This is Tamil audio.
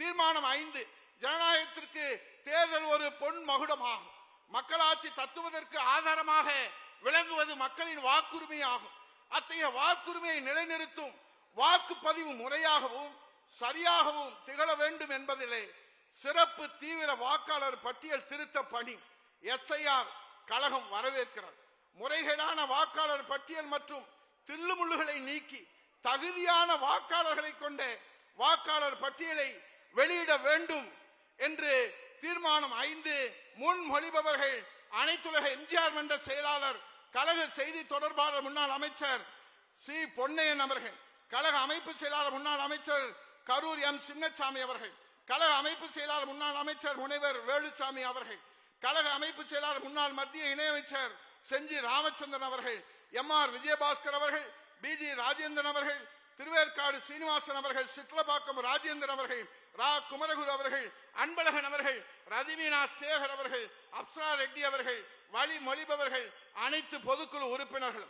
தீர்மானம் 5, ஜனநாயகத்திற்கு தேர்தல் ஒரு பொன் மகுடமாகும். மக்களாட்சி தத்துவதற்கு ஆதாரமாக விளங்குவது மக்களின் வாக்குரிமை ஆகும். அத்தகைய வாக்குரிமையை நிலைநிறுத்தும் வாக்குப்பதிவு முறையாகவும் சரியாகவும் திகழ வேண்டும் என்பதிலே சிறப்பு தீவிர வாக்காளர் பட்டியல் திருத்த பணி SIR கழகம் வரவேற்கிறார். முறைகேடான வாக்காளர் பட்டியல் மற்றும் தில்லுமுள்ளுகளை நீக்கி தகுதியான வாக்காளர்களை கொண்ட வாக்காளர் பட்டியலை வெளியிட வேண்டும் என்று தீர்மானம் 5 முன்மொழிபவர்கள் அனைத்துலக எம்ஜிஆர் மன்ற செயலாளர், கழக செய்தி தொடர்பாளர் முன்னாள் அமைச்சர் சி பொன்னையன் அவர்கள், கழக அமைப்பு செயலாளர் முன்னாள் அமைச்சர் கரூர் M சின்னசாமி அவர்கள், கழக அமைப்பு செயலாளர் முன்னாள் அமைச்சர் முனைவர் வேலுசாமி அவர்கள், கழக அமைப்பு செயலாளர் முன்னாள் மத்திய இணையமைச்சர் செஞ்சி ராமச்சந்திரன் அவர்கள், MR விஜயபாஸ்கர் அவர்கள், BG ராஜேந்திரன் அவர்கள், திருவேற்காடு சீனிவாசன் அவர்கள், சிட்லபாக்கம் ராஜேந்திரன் அவர்கள், ரா குமரகுரு அவர்கள், அன்பழகன் அவர்கள், ரதிமீனா சேகர் அவர்கள், அப்சரா ரெட்டி அவர்கள், வழி மொழிபவர்கள், அனைத்து பொதுக்குழு உறுப்பினர்கள்